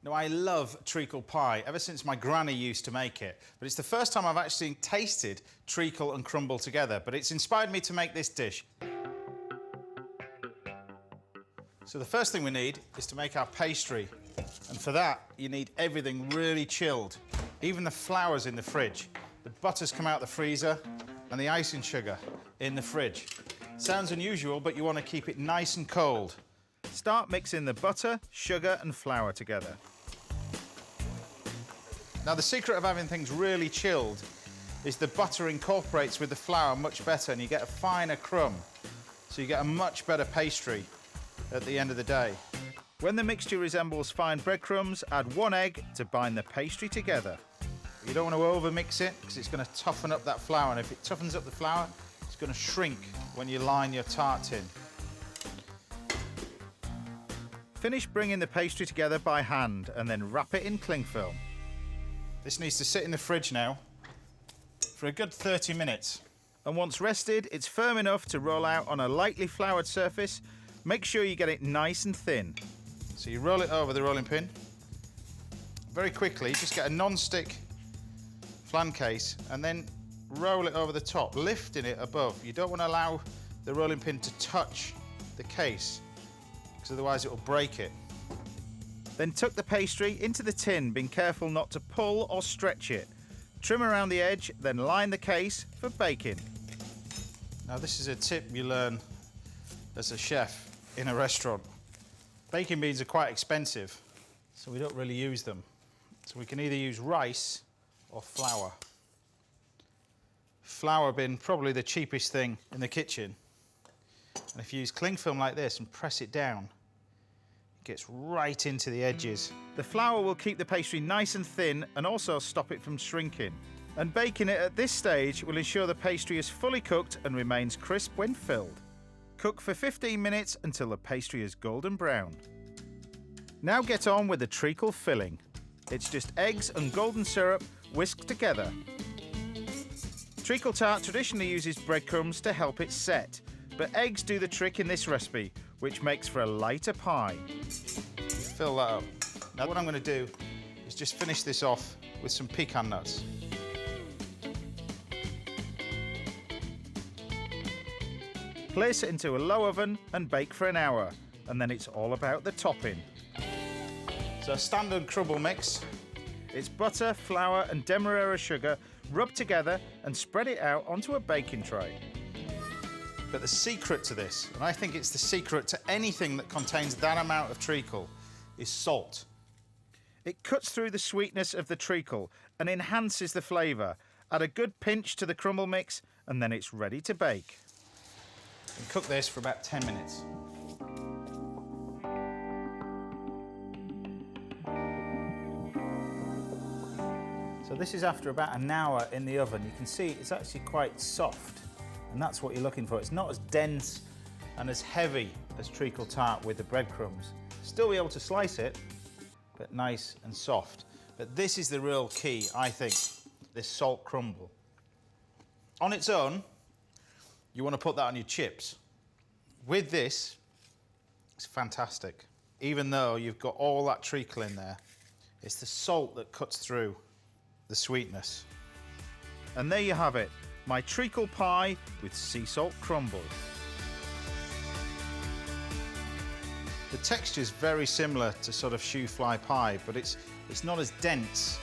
Now, I love treacle pie, ever since my granny used to make it. But it's the first time I've actually tasted treacle and crumble together, but it's inspired me to make this dish. So the first thing we need is to make our pastry. And for that, you need everything really chilled, even the flour's in the fridge. The butter's come out the freezer and the icing sugar in the fridge. Sounds unusual, but you want to keep it nice and cold. Start mixing the butter, sugar and flour together. Now, the secret of having things really chilled is the butter incorporates with the flour much better and you get a finer crumb. So you get a much better pastry at the end of the day. When the mixture resembles fine breadcrumbs, add 1 egg to bind the pastry together. You don't want to over-mix it because it's going to toughen up that flour, and if it toughens up the flour, it's going to shrink when you line your tart tin. Finish bringing the pastry together by hand and then wrap it in cling film. This needs to sit in the fridge now for a good 30 minutes. And once rested, it's firm enough to roll out on a lightly floured surface. Make sure you get it nice and thin. So you roll it over the rolling pin. Very quickly, just get a non-stick flan case and then roll it over the top, lifting it above. You don't want to allow the rolling pin to touch the case, because otherwise it will break it. Then tuck the pastry into the tin, being careful not to pull or stretch it. Trim around the edge, then line the case for baking. Now, this is a tip you learn as a chef in a restaurant. Baking beans are quite expensive, so we don't really use them. So we can either use rice or flour. Flour being probably the cheapest thing in the kitchen. And if you use cling film like this and press it down, it gets right into the edges. The flour will keep the pastry nice and thin and also stop it from shrinking. And baking it at this stage will ensure the pastry is fully cooked and remains crisp when filled. Cook for 15 minutes until the pastry is golden brown. Now get on with the treacle filling. It's just eggs and golden syrup whisked together. Treacle tart traditionally uses breadcrumbs to help it set, but eggs do the trick in this recipe, which makes for a lighter pie. Fill that up. Now what I'm going to do is just finish this off with some pecan nuts. Place it into a low oven and bake for an hour, and then it's all about the topping. So a standard crumble mix. It's butter, flour and demerara sugar rubbed together and spread it out onto a baking tray. But the secret to this, and I think it's the secret to anything that contains that amount of treacle, is salt. It cuts through the sweetness of the treacle and enhances the flavour. Add a good pinch to the crumble mix and then it's ready to bake. And cook this for about 10 minutes. So this is after about an hour in the oven. You can see it's actually quite soft. And that's what you're looking for. It's not as dense and as heavy as treacle tart with the breadcrumbs. Still be able to slice it, but nice and soft. But this is the real key, I think, this salt crumble. On its own, you want to put that on your chips. With this, it's fantastic. Even though you've got all that treacle in there, it's the salt that cuts through the sweetness. And there you have it. My treacle pie with sea salt crumble. The texture is very similar to sort of shoe fly pie, but it's not as dense